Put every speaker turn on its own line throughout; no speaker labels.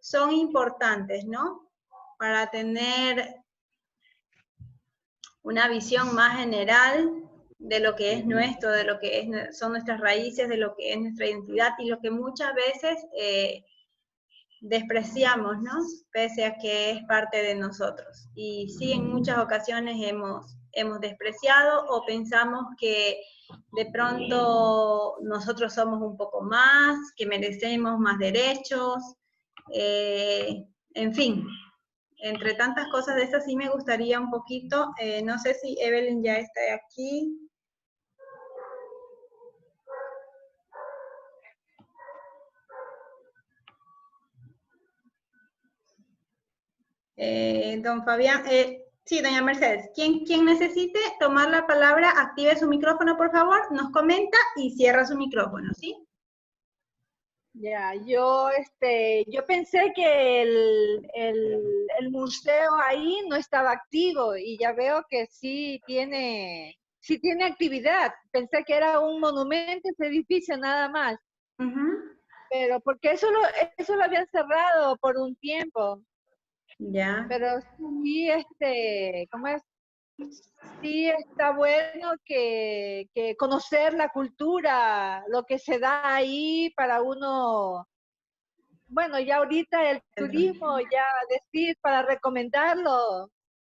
son importantes, ¿no? Para tener una visión más general de lo que es nuestro, de lo que son nuestras raíces, de lo que es nuestra identidad y lo que muchas veces despreciamos, ¿no? Pese a que es parte de nosotros. Y sí, en muchas ocasiones hemos despreciado o pensamos que de pronto nosotros somos un poco más, que merecemos más derechos, en fin, entre tantas cosas de esas sí me gustaría un poquito, no sé si Evelyn ya está aquí. Don Fabián, sí, doña Mercedes, quien necesite tomar la palabra, active su micrófono, por favor, nos comenta y cierra su micrófono, ¿sí?
Ya, yo pensé que el museo ahí no estaba activo y ya veo que sí tiene actividad. Pensé que era un monumento ese edificio nada más. Pero porque eso lo habían cerrado por un tiempo.
Ya.
Pero sí, ¿cómo es? Sí está bueno que conocer la cultura, lo que se da ahí para uno. Bueno, ya ahorita el turismo, ya decir para recomendarlo,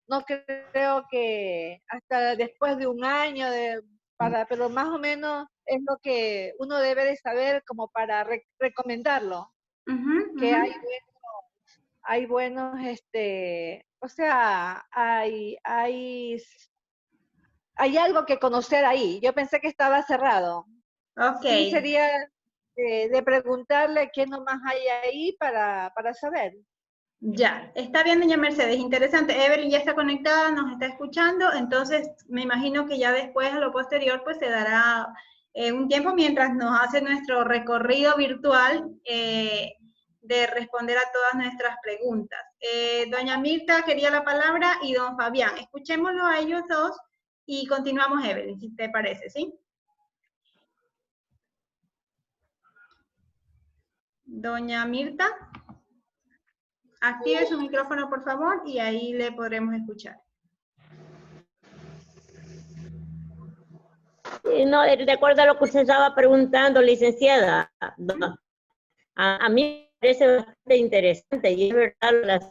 no creo que hasta después de un año, pero más o menos es lo que uno debe de saber como para recomendarlo, que hay buenos, o sea, hay algo que conocer ahí. Yo pensé que estaba cerrado.
Ok.
Sí, sería de preguntarle qué nomás hay ahí para saber.
Ya, está bien, doña Mercedes, interesante. Evelyn ya está conectada, nos está escuchando, entonces me imagino que ya después, a lo posterior, pues se dará un tiempo mientras nos hace nuestro recorrido virtual de responder a todas nuestras preguntas. Doña Mirta quería la palabra y don Fabián. Escuchémoslo a ellos dos y continuamos, Evelyn, si te parece, ¿sí? Doña Mirta. Active su micrófono, por favor, y ahí le podremos escuchar.
No, de acuerdo a lo que usted estaba preguntando, licenciada, a mí me parece bastante interesante y es verdad las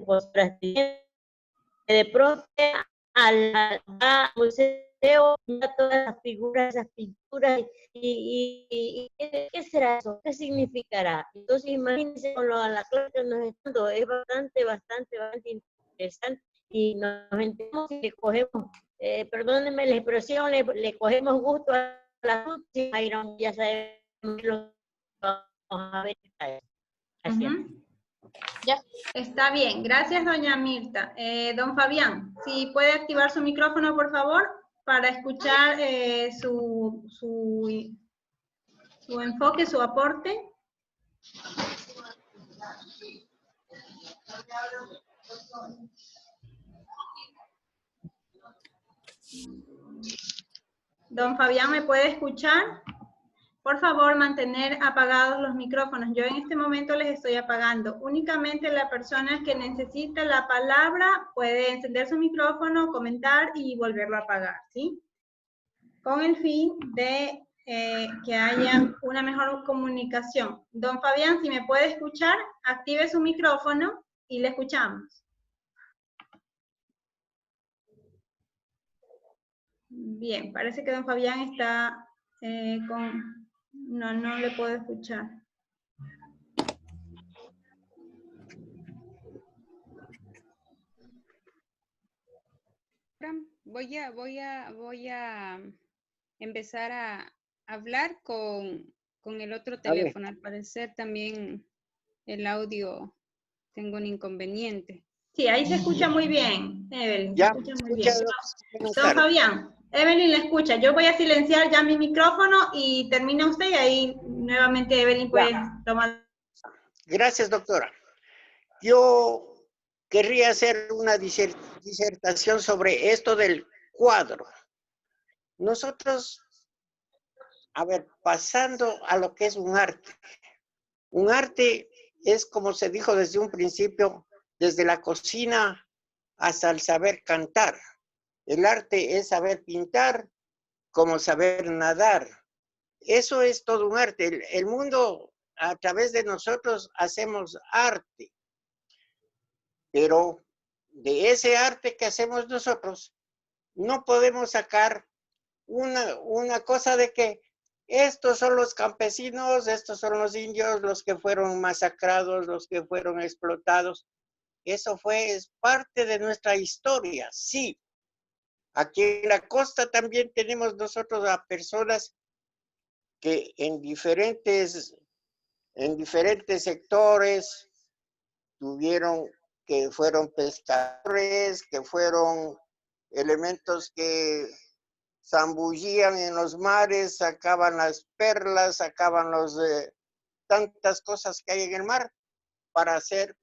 posturas de pronto al museo todas esas figuras, esas pinturas y ¿qué será eso? ¿Qué significará? Entonces imagínense con la clase que nos está dando, es bastante interesante y nos entendemos y le cogemos, perdónenme la expresión, le cogemos gusto a la próxima y ya sabemos que lo vamos a ver. Gracias.
Ya, está bien. Gracias, doña Mirta. Don Fabián, si puede activar su micrófono, por favor, para escuchar su enfoque, su aporte. Don Fabián, ¿me puede escuchar? Por favor, mantener apagados los micrófonos. Yo en este momento les estoy apagando. Únicamente la persona que necesita la palabra puede encender su micrófono, comentar y volverlo a apagar, ¿sí? Con el fin de que haya una mejor comunicación. Don Fabián, si me puede escuchar, active su micrófono y le escuchamos. Bien, parece que don Fabián está con... No le puedo escuchar.
Voy a empezar a hablar con el otro teléfono. Al parecer también el audio tengo un inconveniente.
Sí, ahí se escucha muy bien, Evelyn.
Ya,
se escucha muy bien. Don
claro.
Fabián, Evelyn le escucha. Yo voy a silenciar ya mi micrófono y termina usted y ahí nuevamente Evelyn puede tomar.
Gracias, doctora. Yo querría hacer una disertación sobre esto del cuadro. Nosotros, a ver, pasando a lo que es un arte. Un arte es como se dijo desde un principio, desde la cocina hasta el saber cantar. El arte es saber pintar como saber nadar. Eso es todo un arte. El mundo, a través de nosotros, hacemos arte. Pero de ese arte que hacemos nosotros, no podemos sacar una cosa de que estos son los campesinos, estos son los indios, los que fueron masacrados, los que fueron explotados. Eso es parte de nuestra historia, sí. Aquí en la costa también tenemos nosotros a personas que en diferentes sectores que fueron pescadores, que fueron elementos que zambullían en los mares, sacaban las perlas, sacaban tantas cosas que hay en el mar para hacer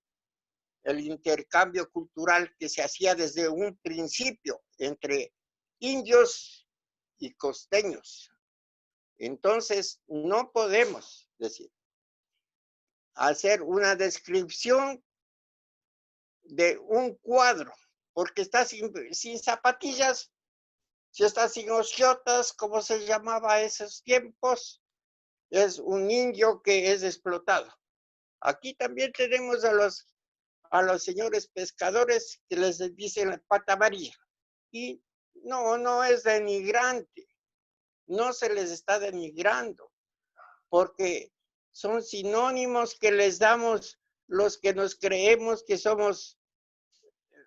el intercambio cultural que se hacía desde un principio entre indios y costeños. Entonces, no podemos hacer una descripción de un cuadro, porque está sin zapatillas, si está sin ociotas, como se llamaba a esos tiempos, es un indio que es explotado. Aquí también tenemos a los señores pescadores que les dicen la pata amarilla. Y no es denigrante, no se les está denigrando, porque son sinónimos que les damos los que nos creemos que somos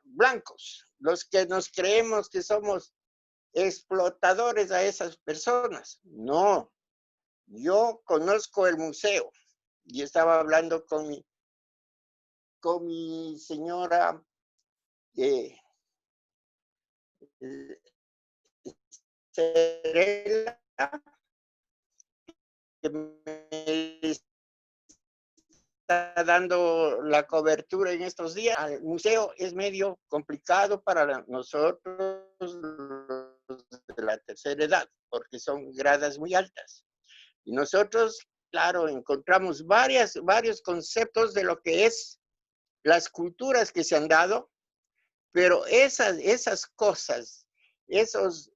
blancos, los que nos creemos que somos explotadores a esas personas. No, yo conozco el museo y estaba hablando con mi señora Cerela, que me está dando la cobertura en estos días. El museo es medio complicado para nosotros de la tercera edad, porque son gradas muy altas. Y nosotros, claro, encontramos varios conceptos de lo que es las culturas que se han dado, pero esas cosas, esos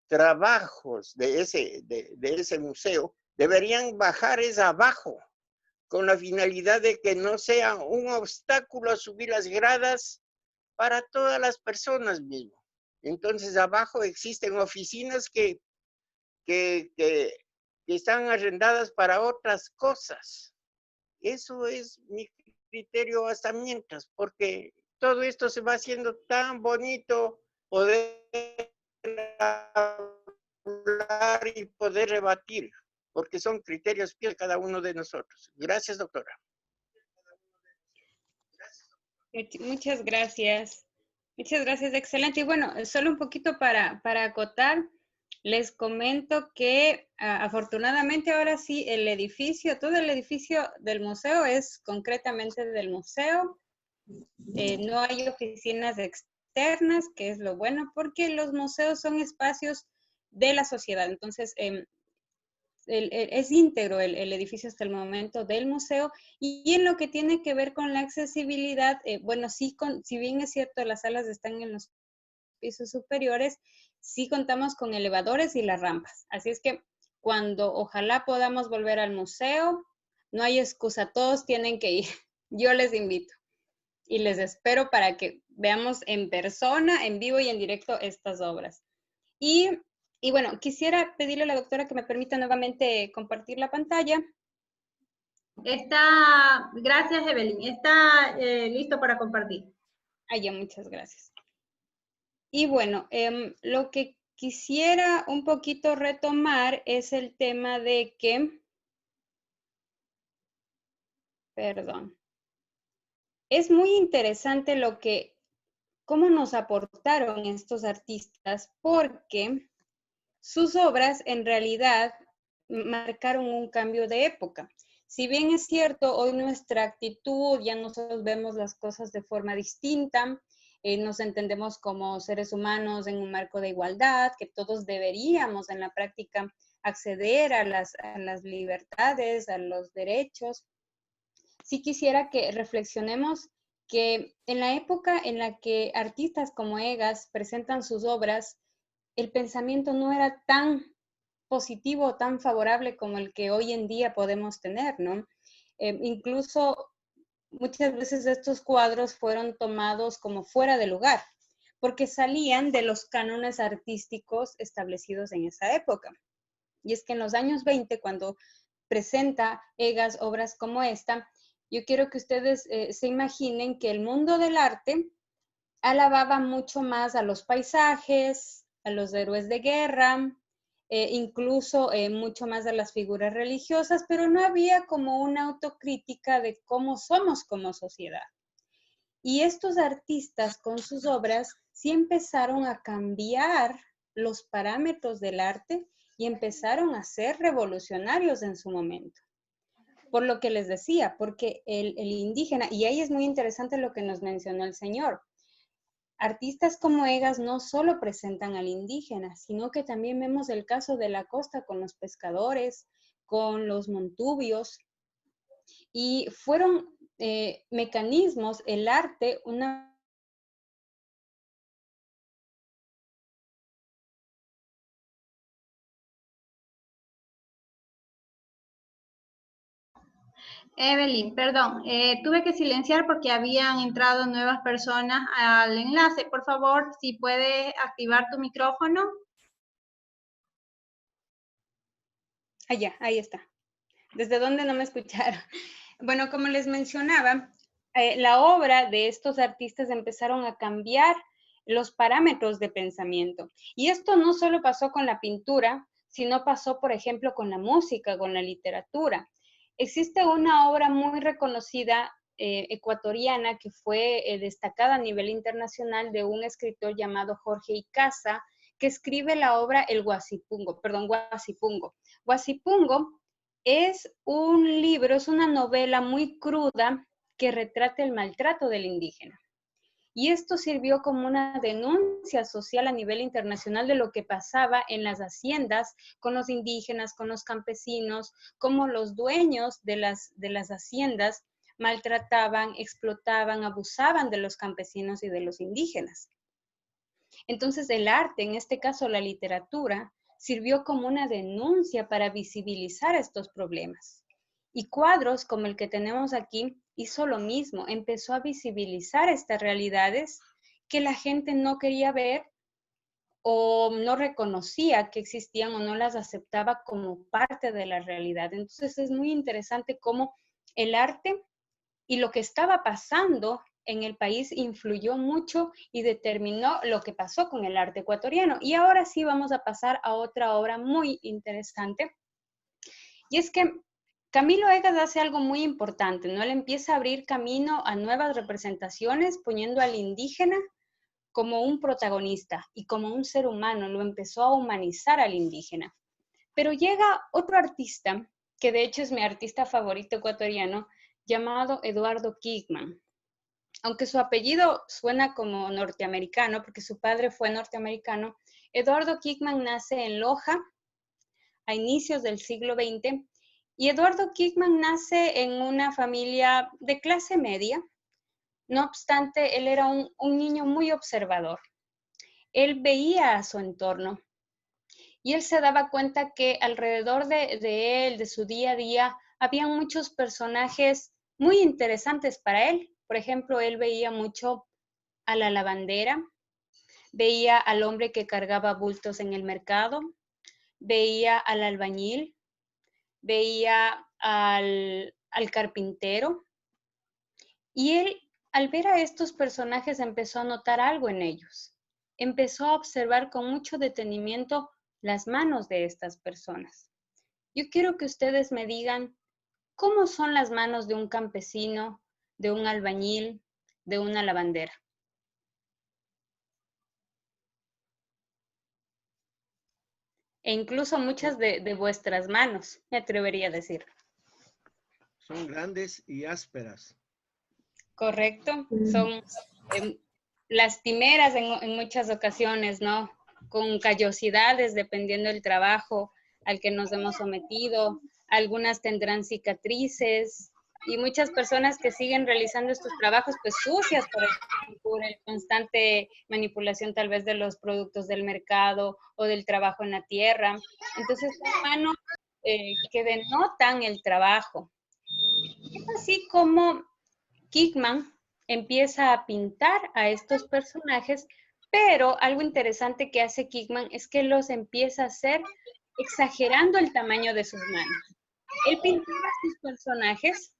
trabajos de ese museo deberían bajar abajo, con la finalidad de que no sea un obstáculo a subir las gradas para todas las personas mismo. Entonces abajo existen oficinas que están arrendadas para otras cosas. Eso es mi criterio hasta mientras, porque todo esto se va haciendo tan bonito, poder hablar y poder rebatir, porque son criterios de cada uno de nosotros. Gracias, doctora.
Muchas gracias. Muchas gracias, excelente. Y bueno, solo un poquito para acotar, les comento que afortunadamente ahora sí el edificio, todo el edificio del museo es concretamente del museo. No hay oficinas externas, que es lo bueno, porque los museos son espacios de la sociedad. Entonces, es íntegro el edificio hasta el momento del museo. Y en lo que tiene que ver con la accesibilidad, bueno, sí, si bien es cierto, las salas están en los pisos superiores, sí contamos con elevadores y las rampas. Así es que cuando ojalá podamos volver al museo, no hay excusa, todos tienen que ir. Yo les invito y les espero para que veamos en persona, en vivo y en directo estas obras. Y bueno, quisiera pedirle a la doctora que me permita nuevamente compartir la pantalla.
Gracias, Evelyn. Está listo para compartir.
Ya, muchas gracias. Y bueno, lo que quisiera un poquito retomar es el tema de que, perdón, es muy interesante cómo nos aportaron estos artistas, porque sus obras en realidad marcaron un cambio de época. Si bien es cierto, hoy nuestra actitud, ya nosotros vemos las cosas de forma distinta, nos entendemos como seres humanos en un marco de igualdad, que todos deberíamos en la práctica acceder a las libertades, a los derechos. sí quisiera que reflexionemos que en la época en la que artistas como Egas presentan sus obras, el pensamiento no era tan positivo, tan favorable como el que hoy en día podemos tener, ¿no? Incluso muchas veces estos cuadros fueron tomados como fuera de lugar, porque salían de los cánones artísticos establecidos en esa época. Y es que en los años 20, cuando presenta Egas obras como esta, yo quiero que ustedes se imaginen que el mundo del arte alababa mucho más a los paisajes, a los héroes de guerra, incluso mucho más a las figuras religiosas, pero no había como una autocrítica de cómo somos como sociedad. Y estos artistas con sus obras sí empezaron a cambiar los parámetros del arte y empezaron a ser revolucionarios en su momento. Por lo que les decía, porque el indígena, y ahí es muy interesante lo que nos mencionó el señor, artistas como Egas no solo presentan al indígena, sino que también vemos el caso de la costa con los pescadores, con los montubios, y fueron mecanismos, el arte, una...
Evelyn, perdón, tuve que silenciar porque habían entrado nuevas personas al enlace. Por favor, si puedes activar tu micrófono.
Allá, ahí está. ¿Desde dónde no me escucharon? Bueno, como les mencionaba, la obra de estos artistas empezaron a cambiar los parámetros de pensamiento. Y esto no solo pasó con la pintura, sino pasó, por ejemplo, con la música, con la literatura. Existe una obra muy reconocida ecuatoriana que fue destacada a nivel internacional de un escritor llamado Jorge Icaza, que escribe la obra El Guasipungo, perdón, Guasipungo. Guasipungo es un libro, es una novela muy cruda que retrata el maltrato del indígena. Y esto sirvió como una denuncia social a nivel internacional de lo que pasaba en las haciendas con los indígenas, con los campesinos, cómo los dueños de las haciendas maltrataban, explotaban, abusaban de los campesinos y de los indígenas. Entonces el arte, en este caso la literatura, sirvió como una denuncia para visibilizar estos problemas. Y cuadros como el que tenemos aquí hizo lo mismo, empezó a visibilizar estas realidades que la gente no quería ver o no reconocía que existían o no las aceptaba como parte de la realidad. Entonces es muy interesante cómo el arte y lo que estaba pasando en el país influyó mucho y determinó lo que pasó con el arte ecuatoriano. Y ahora sí vamos a pasar a otra obra muy interesante. Y es que Camilo Egas hace algo muy importante, ¿no? Él empieza a abrir camino a nuevas representaciones, poniendo al indígena como un protagonista y como un ser humano, lo empezó a humanizar al indígena. Pero llega otro artista, que de hecho es mi artista favorito ecuatoriano, llamado Eduardo Kickman. Aunque su apellido suena como norteamericano, porque su padre fue norteamericano, Eduardo Kickman nace en Loja a inicios del siglo XX, y Eduardo Kickman nace en una familia de clase media. No obstante, él era un niño muy observador. Él veía a su entorno y él se daba cuenta que alrededor de él, de su día a día, había muchos personajes muy interesantes para él. Por ejemplo, él veía mucho a la lavandera, veía al hombre que cargaba bultos en el mercado, veía al albañil, veía al carpintero, y él, al ver a estos personajes, empezó a notar algo en ellos. Empezó a observar con mucho detenimiento las manos de estas personas. Yo quiero que ustedes me digan cómo son las manos de un campesino, de un albañil, de una lavandera. E incluso muchas de vuestras manos, me atrevería a decir.
Son grandes y ásperas.
Correcto, son lastimeras en muchas ocasiones, ¿no? Con callosidades dependiendo del trabajo al que nos hemos sometido. Algunas tendrán cicatrices, y muchas personas que siguen realizando estos trabajos pues sucias por el constante manipulación tal vez de los productos del mercado o del trabajo en la tierra. Entonces son manos que denotan el trabajo. Es así como Kickman empieza a pintar a estos personajes, pero algo interesante que hace Kickman es que los empieza a hacer exagerando el tamaño de sus manos. Él pintaba a sus personajes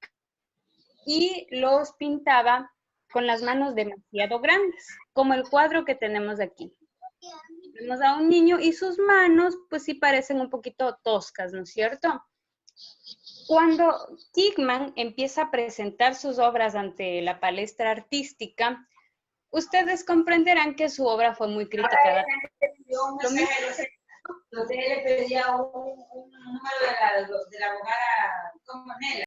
y los pintaba con las manos demasiado grandes, como el cuadro que tenemos aquí. Vemos a un niño y sus manos, pues sí parecen un poquito toscas, ¿no es cierto? Cuando Kickman empieza a presentar sus obras ante la palestra artística, ustedes comprenderán que su obra fue muy criticada.
Entonces él le pedía un número de la abogada Comonela.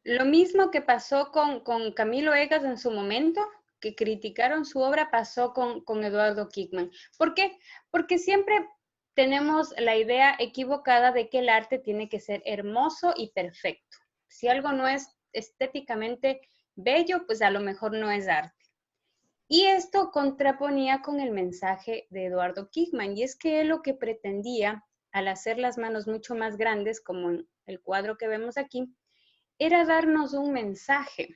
Lo mismo que pasó con Camilo Egas en su momento, que criticaron su obra, pasó con Eduardo Kickman. ¿Por qué? Porque siempre tenemos la idea equivocada de que el arte tiene que ser hermoso y perfecto. Si algo no es estéticamente bello, pues a lo mejor no es arte. Y esto contraponía con el mensaje de Eduardo Kickman, y es que él lo que pretendía, al hacer las manos mucho más grandes, como en el cuadro que vemos aquí, era darnos un mensaje.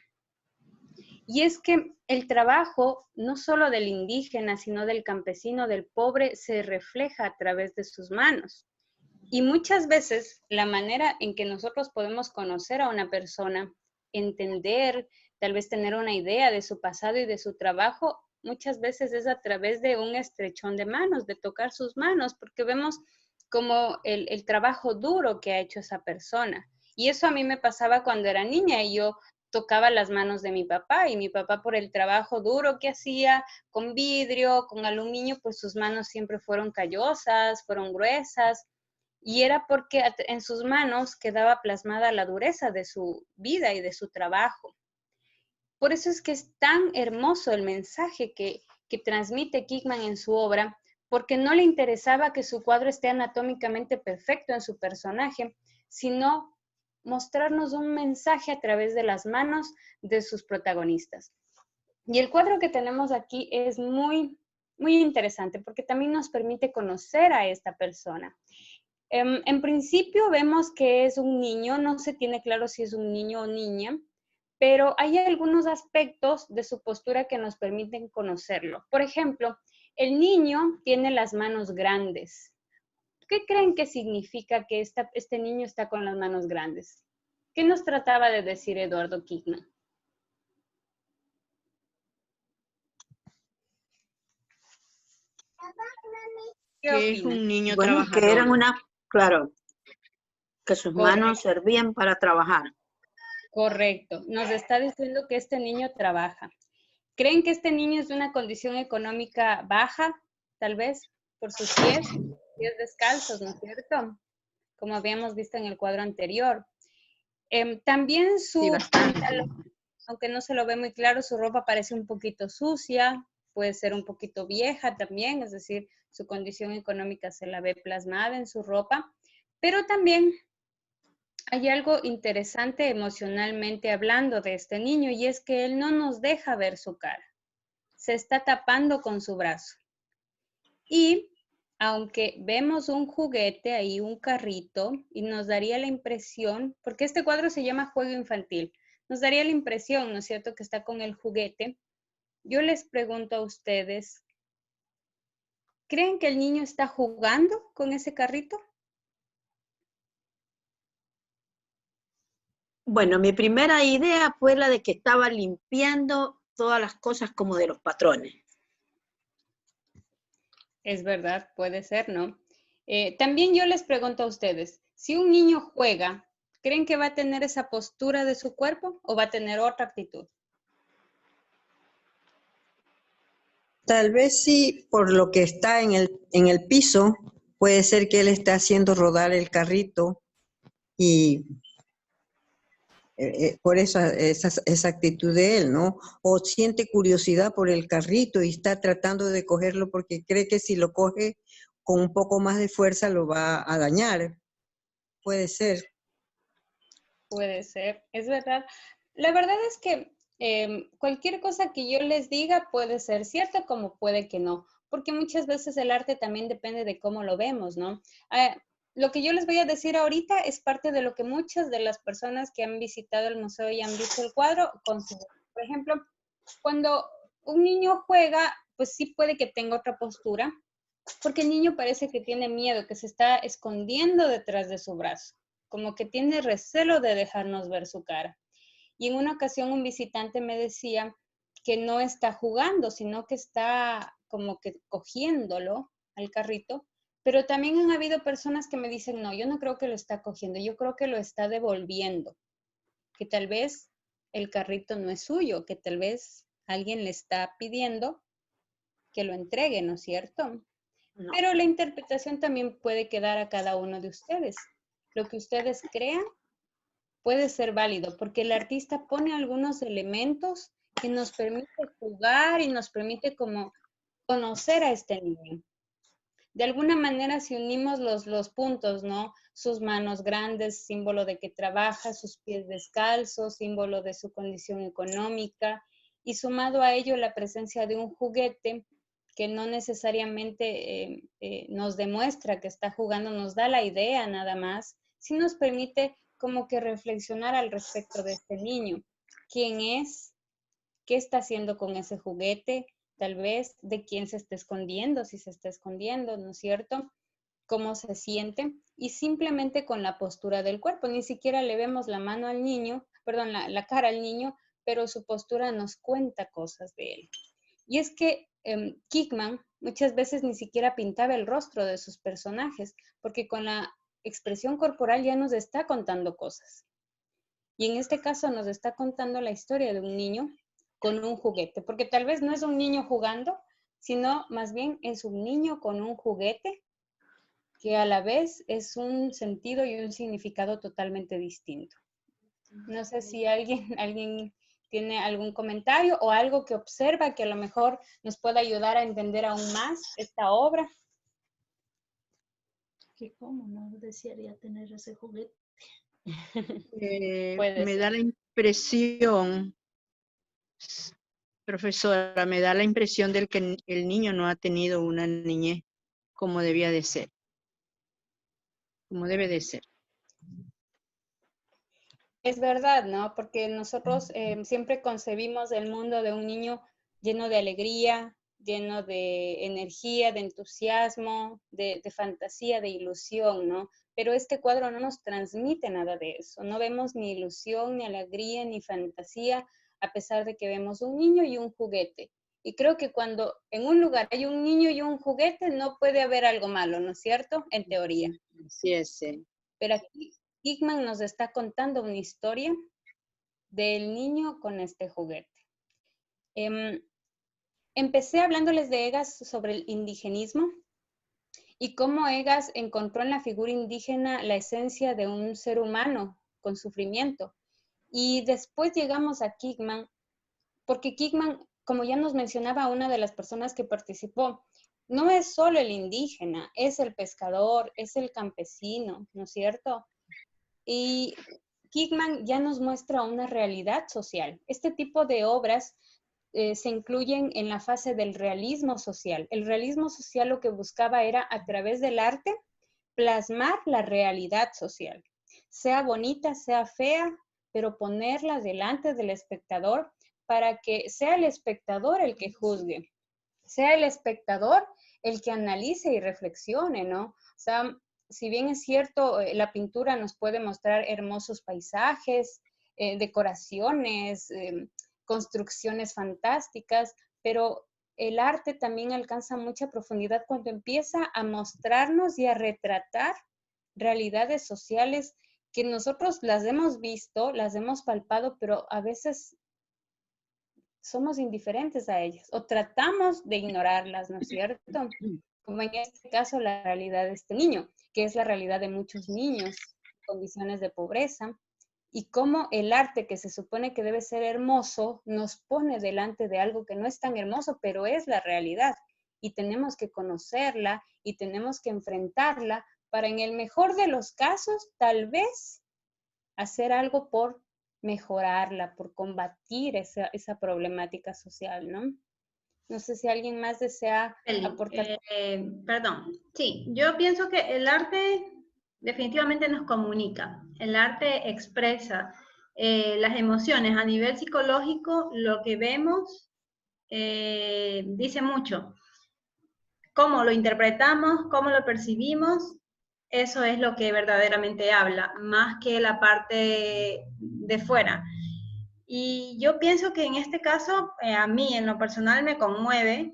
Y es que el trabajo, no solo del indígena, sino del campesino, del pobre, se refleja a través de sus manos. Y muchas veces la manera en que nosotros podemos conocer a una persona, entender, tal vez tener una idea de su pasado y de su trabajo, muchas veces es a través de un estrechón de manos, de tocar sus manos, porque vemos como el trabajo duro que ha hecho esa persona. Y eso a mí me pasaba cuando era niña y yo tocaba las manos de mi papá, y mi papá, por el trabajo duro que hacía con vidrio, con aluminio, pues sus manos siempre fueron callosas, fueron gruesas, y era porque en sus manos quedaba plasmada la dureza de su vida y de su trabajo. Por eso es que es tan hermoso el mensaje que transmite Kickman en su obra, porque no le interesaba que su cuadro esté anatómicamente perfecto en su personaje, sino mostrarnos un mensaje a través de las manos de sus protagonistas. Y el cuadro que tenemos aquí es muy, muy interesante porque también nos permite conocer a esta persona. En principio vemos que es un niño, no se tiene claro si es un niño o niña, pero hay algunos aspectos de su postura que nos permiten conocerlo. Por ejemplo, el niño tiene las manos grandes. ¿Qué creen que significa que este niño está con las manos grandes? ¿Qué nos trataba de decir Eduardo Kickman?
Que es un niño
bueno,
trabajador.
que eran claro, que sus
Correcto.
manos servían para trabajar.
Correcto. Nos está diciendo que este niño trabaja. ¿Creen que este niño es de una condición económica baja, tal vez, por sus pies descalzos, ¿no es cierto? Como habíamos visto en el cuadro anterior. También su pantalón, aunque no se lo ve muy claro, su ropa parece un poquito sucia, puede ser un poquito vieja también, es decir, su condición económica se la ve plasmada en su ropa, pero también hay algo interesante emocionalmente hablando de este niño, y es que él no nos deja ver su cara. Se está tapando con su brazo. Y aunque vemos un juguete ahí, un carrito, y nos daría la impresión, porque este cuadro se llama Juego Infantil, nos daría la impresión, ¿no es cierto?, que está con el juguete. Yo les pregunto a ustedes, ¿creen que el niño está jugando con ese carrito?
Bueno, mi primera idea fue la de que estaba limpiando todas las cosas como de los patrones.
Es verdad, puede ser, ¿no? También yo les pregunto a ustedes, si un niño juega, ¿creen que va a tener esa postura de su cuerpo o va a tener otra actitud?
Tal vez sí, por lo que está en el piso, puede ser que él esté haciendo rodar el carrito y por esa actitud de él, ¿no? O siente curiosidad por el carrito y está tratando de cogerlo porque cree que si lo coge con un poco más de fuerza lo va a dañar. Puede ser.
Puede ser, es verdad. La verdad es que cualquier cosa que yo les diga puede ser cierta como puede que no, porque muchas veces el arte también depende de cómo lo vemos, ¿no? Lo que yo les voy a decir ahorita es parte de lo que muchas de las personas que han visitado el museo y han visto el cuadro consideran. Por ejemplo, cuando un niño juega, pues sí puede que tenga otra postura, porque el niño parece que tiene miedo, que se está escondiendo detrás de su brazo, como que tiene recelo de dejarnos ver su cara. Y en una ocasión un visitante me decía que no está jugando, sino que está como que cogiéndolo al carrito, pero también han habido personas que me dicen, no, yo no creo que lo está cogiendo, yo creo que lo está devolviendo, que tal vez el carrito no es suyo, que tal vez alguien le está pidiendo que lo entregue, ¿no es cierto?
No.
Pero la interpretación también puede quedar a cada uno de ustedes. Lo que ustedes crean puede ser válido, porque el artista pone algunos elementos que nos permite jugar y nos permite como conocer a este niño. De alguna manera, si unimos los puntos, ¿no? Sus manos grandes, símbolo de que trabaja, sus pies descalzos, símbolo de su condición económica, y sumado a ello la presencia de un juguete que no necesariamente nos demuestra que está jugando, nos da la idea nada más, sí nos permite como que reflexionar al respecto de este niño. ¿Quién es? ¿Qué está haciendo con ese juguete? Tal vez de quién se está escondiendo, si se está escondiendo, ¿no es cierto? ¿Cómo se siente? Y simplemente con la postura del cuerpo. Ni siquiera le vemos la mano al niño, perdón, la cara al niño, pero su postura nos cuenta cosas de él. Y es que Kickman muchas veces ni siquiera pintaba el rostro de sus personajes, porque con la expresión corporal ya nos está contando cosas. Y en este caso nos está contando la historia de un niño con un juguete, porque tal vez no es un niño jugando, sino más bien es un niño con un juguete que a la vez es un sentido y un significado totalmente distinto. No sé si alguien tiene algún comentario o algo que observa que a lo mejor nos pueda ayudar a entender aún más esta obra.
Que cómo no desearía tener ese juguete.
Me da la impresión, profesora, me da la impresión de que el niño no ha tenido una niñez como debía de ser, como debe de ser.
Es verdad, ¿no? Porque nosotros siempre concebimos el mundo de un niño lleno de alegría, lleno de energía, de entusiasmo, de fantasía, de ilusión, ¿no? Pero este cuadro no nos transmite nada de eso. No vemos ni ilusión, ni alegría, ni fantasía, a pesar de que vemos un niño y un juguete. Y creo que cuando en un lugar hay un niño y un juguete, no puede haber algo malo, ¿no es cierto? En teoría.
Así es, sí.
Pero aquí Hickman nos está contando una historia del niño con este juguete. Empecé hablándoles de Egas sobre el indigenismo y cómo Egas encontró en la figura indígena la esencia de un ser humano con sufrimiento. Y después llegamos a Kickman, porque Kickman, como ya nos mencionaba una de las personas que participó, no es solo el indígena, es el pescador, es el campesino, ¿no es cierto? Y Kickman ya nos muestra una realidad social. Este tipo de obras se incluyen en la fase del realismo social. El realismo social lo que buscaba era, a través del arte, plasmar la realidad social. Sea bonita, sea fea, pero ponerla delante del espectador para que sea el espectador el que juzgue, sea el espectador el que analice y reflexione, ¿no? O sea, si bien es cierto, la pintura nos puede mostrar hermosos paisajes, decoraciones, construcciones fantásticas, pero el arte también alcanza mucha profundidad cuando empieza a mostrarnos y a retratar realidades sociales que nosotros las hemos visto, las hemos palpado, pero a veces somos indiferentes a ellas o tratamos de ignorarlas, ¿no es cierto? Como en este caso la realidad de este niño, que es la realidad de muchos niños en condiciones de pobreza, y cómo el arte que se supone que debe ser hermoso nos pone delante de algo que no es tan hermoso, pero es la realidad. Y tenemos que conocerla y tenemos que enfrentarla para, en el mejor de los casos, tal vez hacer algo por mejorarla, por combatir esa problemática social, ¿no? No sé si alguien más desea aportar.
Perdón, sí, yo pienso que el arte definitivamente nos comunica, el arte expresa las emociones a nivel psicológico, lo que vemos dice mucho. Cómo lo interpretamos, cómo lo percibimos, eso es lo que verdaderamente habla, más que la parte de fuera. Y yo pienso que en este caso, a mí en lo personal me conmueve,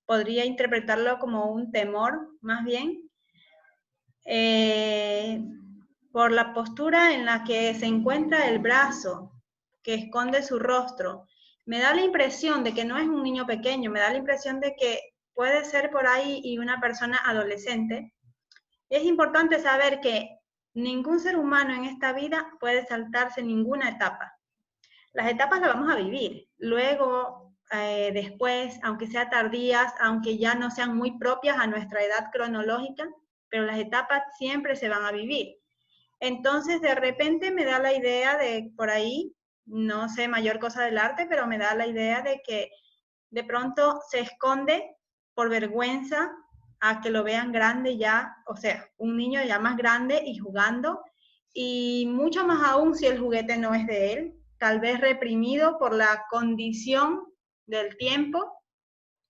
podría interpretarlo como un temor, más bien, por la postura en la que se encuentra el brazo, que esconde su rostro. Me da la impresión de que no es un niño pequeño, me da la impresión de que puede ser por ahí y una persona adolescente. Es importante saber que ningún ser humano en esta vida puede saltarse ninguna etapa. Las etapas las vamos a vivir. Luego, después, aunque sean tardías, aunque ya no sean muy propias a nuestra edad cronológica, pero las etapas siempre se van a vivir. Entonces, de repente me da la idea de, por ahí, no sé mayor cosa del arte, pero me da la idea de que de pronto se esconde por vergüenza a que lo vean grande ya, o sea, un niño ya más grande y jugando, y mucho más aún si el juguete no es de él, tal vez reprimido por la condición del tiempo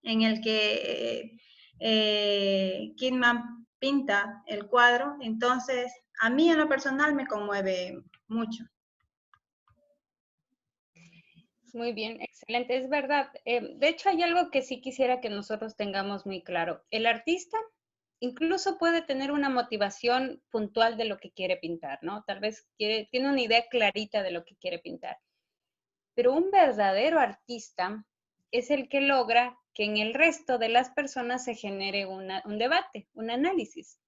en el que Kidman pinta el cuadro. Entonces, a mí en lo personal me conmueve mucho.
Muy bien, excelente, es verdad. De hecho, hay algo que sí quisiera que nosotros tengamos muy claro. El artista incluso puede tener una motivación puntual de lo que quiere pintar, ¿no? Tal vez tiene una idea clarita de lo que quiere pintar. Pero un verdadero artista es el que logra que en el resto de las personas se genere un debate, un análisis.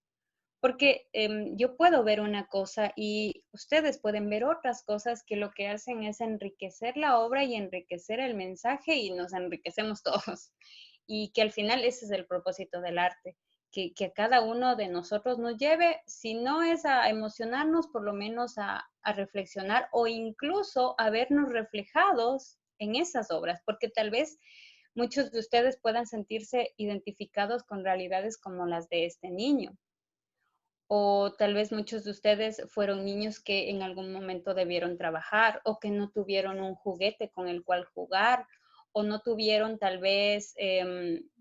Porque yo puedo ver una cosa y ustedes pueden ver otras cosas que lo que hacen es enriquecer la obra y enriquecer el mensaje y nos enriquecemos todos. Y que al final ese es el propósito del arte, que a cada uno de nosotros nos lleve, si no es a emocionarnos, por lo menos a reflexionar o incluso a vernos reflejados en esas obras, porque tal vez muchos de ustedes puedan sentirse identificados con realidades como las de este niño. O tal vez muchos de ustedes fueron niños que en algún momento debieron trabajar o que no tuvieron un juguete con el cual jugar o no tuvieron tal vez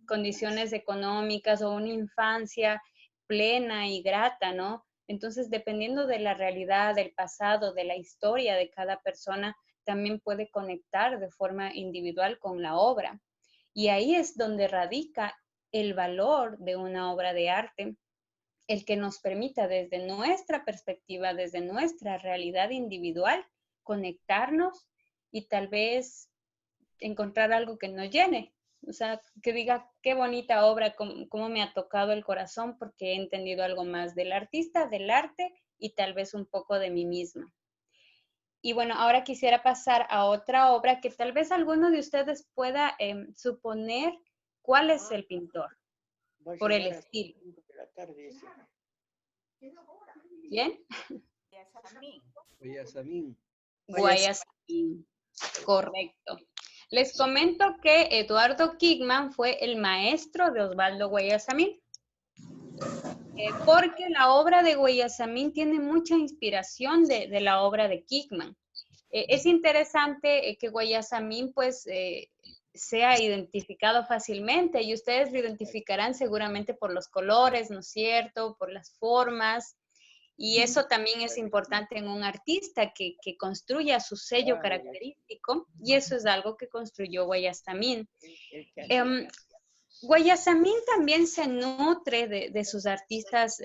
condiciones económicas o una infancia plena y grata, ¿no? Entonces, dependiendo de la realidad, del pasado, de la historia de cada persona, también puede conectar de forma individual con la obra. Y ahí es donde radica el valor de una obra de arte, el que nos permita desde nuestra perspectiva, desde nuestra realidad individual, conectarnos y tal vez encontrar algo que nos llene. O sea, que diga, qué bonita obra, cómo me ha tocado el corazón porque he entendido algo más del artista, del arte y tal vez un poco de mí misma. Y bueno, ahora quisiera pasar a otra obra que tal vez alguno de ustedes pueda suponer cuál es el pintor, por el estilo. ¿Bien?
Guayasamín.
Guayasamín, correcto. Les comento que Eduardo Kidman fue el maestro de Osvaldo Guayasamín, porque la obra de Guayasamín tiene mucha inspiración de la obra de Kidman. Es interesante que Guayasamín pues sea identificado fácilmente y ustedes lo identificarán seguramente por los colores, ¿no es cierto? Por las formas. Y eso también es importante en un artista que construya su sello característico y eso es algo que construyó Guayasamín. Guayasamín también se nutre de sus artistas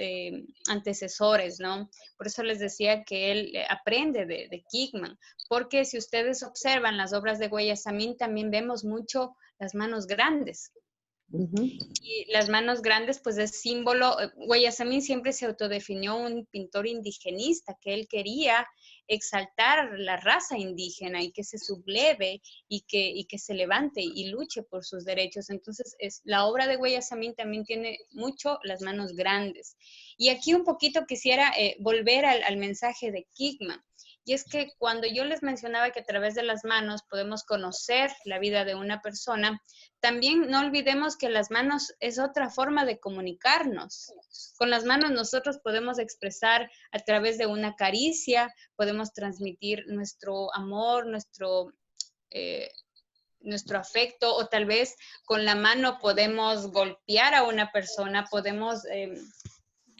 antecesores, ¿no? Por eso les decía que él aprende de Kidman, porque si ustedes observan las obras de Guayasamín también vemos mucho las manos grandes. Y las manos grandes, pues es símbolo. Guayasamín siempre se autodefinió un pintor indigenista, que él quería exaltar la raza indígena y que se subleve y que se levante y luche por sus derechos. Entonces, la obra de Guayasamín también tiene mucho las manos grandes. Y aquí un poquito quisiera volver al mensaje de Kickman. Y es que cuando yo les mencionaba que a través de las manos podemos conocer la vida de una persona, también no olvidemos que las manos es otra forma de comunicarnos. Con las manos nosotros podemos expresar a través de una caricia, podemos transmitir nuestro amor, nuestro afecto, o tal vez con la mano podemos golpear a una persona, podemos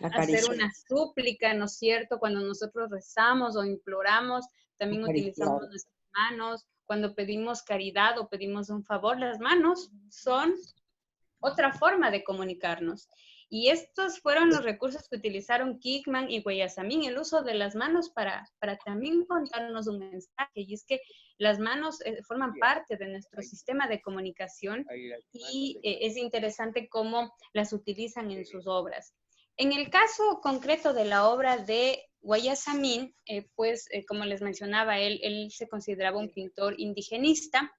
hacer una súplica, ¿no es cierto? Cuando nosotros rezamos o imploramos, también utilizamos nuestras manos. Cuando pedimos caridad o pedimos un favor, las manos son otra forma de comunicarnos. Y estos fueron los recursos que utilizaron Kickman y Guayasamín, el uso de las manos para también contarnos un mensaje. Y es que las manos forman parte de nuestro sistema de comunicación y es interesante cómo las utilizan en sus obras. En el caso concreto de la obra de Guayasamín, pues como les mencionaba, él se consideraba un pintor indigenista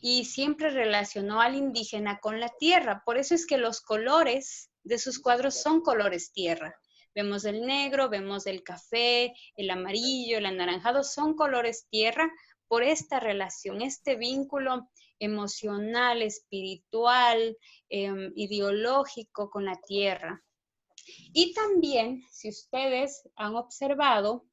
y siempre relacionó al indígena con la tierra. Por eso es que los colores de sus cuadros son colores tierra. Vemos el negro, vemos el café, el amarillo, el anaranjado, son colores tierra por esta relación, este vínculo emocional, espiritual, ideológico con la tierra. Y también, si ustedes han observado,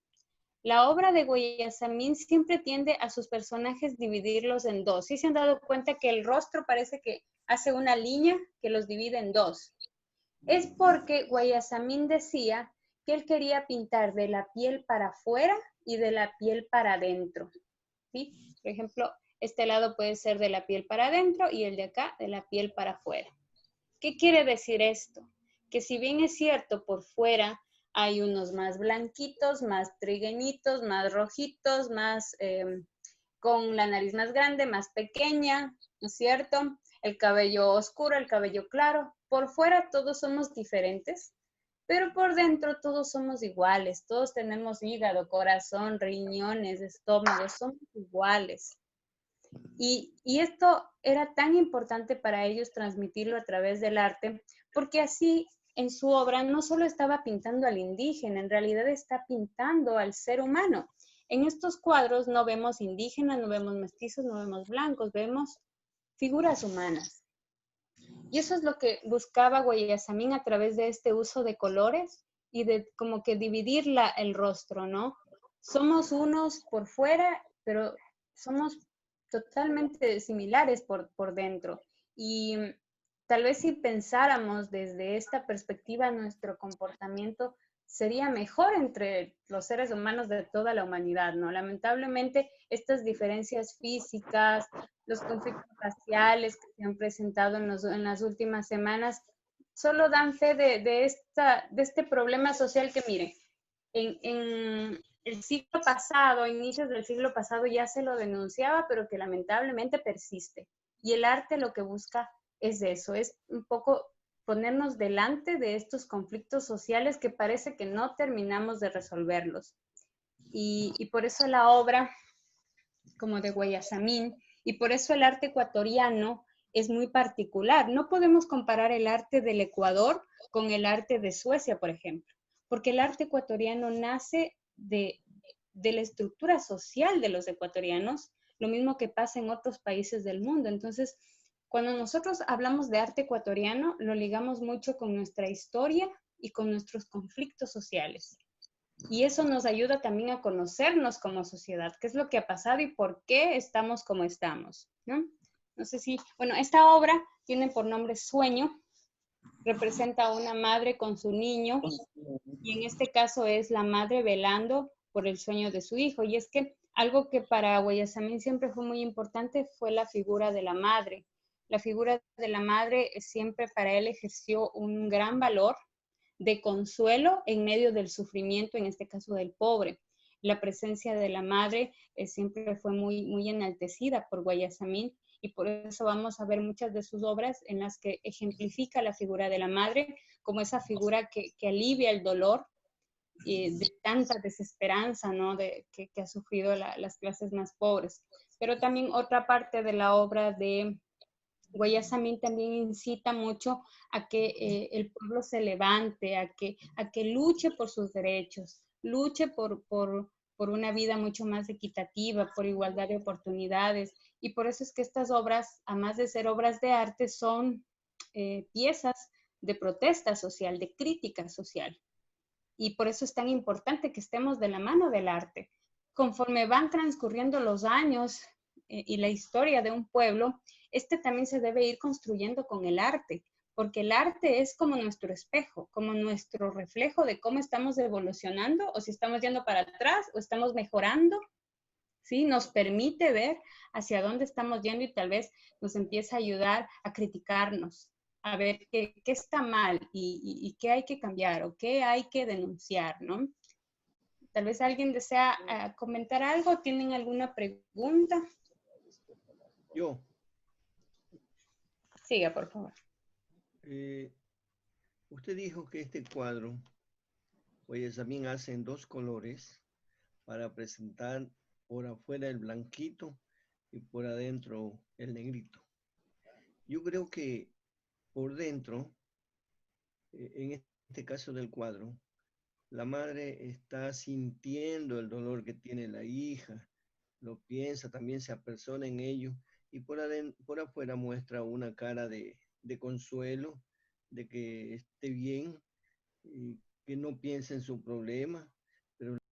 la obra de Guayasamín siempre tiende a sus personajes dividirlos en dos. ¿Sí se han dado cuenta que el rostro parece que hace una línea que los divide en dos? Es porque Guayasamín decía que él quería pintar de la piel para afuera y de la piel para adentro, ¿sí? Por ejemplo, este lado puede ser de la piel para adentro y el de acá de la piel para afuera. ¿Qué quiere decir esto? Que si bien es cierto, por fuera hay unos más blanquitos, más trigueñitos, más rojitos, más con la nariz más grande, más pequeña, ¿no es cierto? El cabello oscuro, el cabello claro. Por fuera todos somos diferentes, pero por dentro todos somos iguales. Todos tenemos hígado, corazón, riñones, estómago, somos iguales. Y esto era tan importante para ellos transmitirlo a través del arte, porque así en su obra no solo estaba pintando al indígena, en realidad está pintando al ser humano. En estos cuadros no vemos indígenas, no vemos mestizos, no vemos blancos, vemos figuras humanas. Y eso es lo que buscaba Guayasamín a través de este uso de colores y de como que dividir el rostro, ¿no? Somos unos por fuera, pero somos totalmente similares por dentro. Y tal vez si pensáramos desde esta perspectiva, nuestro comportamiento sería mejor entre los seres humanos de toda la humanidad, ¿no? Lamentablemente, estas diferencias físicas, los conflictos raciales que se han presentado en las últimas semanas, solo dan fe de este problema social que, miren, en el siglo pasado, inicios del siglo pasado, ya se lo denunciaba, pero que lamentablemente persiste. Y el arte lo que busca es eso, es un poco ponernos delante de estos conflictos sociales que parece que no terminamos de resolverlos. Y por eso la obra, como de Guayasamín, y por eso el arte ecuatoriano es muy particular. No podemos comparar el arte del Ecuador con el arte de Suecia, por ejemplo, porque el arte ecuatoriano nace de la estructura social de los ecuatorianos, lo mismo que pasa en otros países del mundo. Entonces, cuando nosotros hablamos de arte ecuatoriano, lo ligamos mucho con nuestra historia y con nuestros conflictos sociales. Y eso nos ayuda también a conocernos como sociedad, qué es lo que ha pasado y por qué estamos como estamos, ¿no? No sé si, bueno, esta obra tiene por nombre Sueño, representa a una madre con su niño, y en este caso es la madre velando por el sueño de su hijo. Y es que algo que para Guayasamín siempre fue muy importante fue la figura de la madre. La figura de la madre siempre para él ejerció un gran valor de consuelo en medio del sufrimiento, en este caso del pobre. la presencia de la madre siempre fue muy enaltecida por Guayasamín, y por eso vamos a ver muchas de sus obras en las que ejemplifica la figura de la madre como esa figura que alivia el dolor de tanta desesperanza, ¿no? que ha sufrido las clases más pobres. Pero también otra parte de la obra de Guayasamín también incita mucho a que el pueblo se levante, a que luche por sus derechos, luche por una vida mucho más equitativa, por igualdad de oportunidades. Y por eso es que estas obras, además de ser obras de arte, son piezas de protesta social, de crítica social. Y por eso es tan importante que estemos de la mano del arte. Conforme van transcurriendo los años y la historia de un pueblo, también se debe ir construyendo con el arte, porque el arte es como nuestro espejo, como nuestro reflejo de cómo estamos evolucionando, o si estamos yendo para atrás, o estamos mejorando, ¿sí? Nos permite ver hacia dónde estamos yendo y tal vez nos empieza a ayudar a criticarnos, a ver qué está mal y qué hay que cambiar o qué hay que denunciar, ¿no? Tal vez alguien desea comentar algo, ¿tienen alguna pregunta?
Yo.
Siga, por favor.
Usted dijo que este cuadro, pues también hace en 2 colores para presentar por afuera el blanquito y por adentro el negrito. Yo creo que por dentro, en este caso del cuadro, la madre está sintiendo el dolor que tiene la hija, lo piensa, también se apersona en ello, y por afuera muestra una cara de consuelo, de que esté bien, y que no piense en su problema,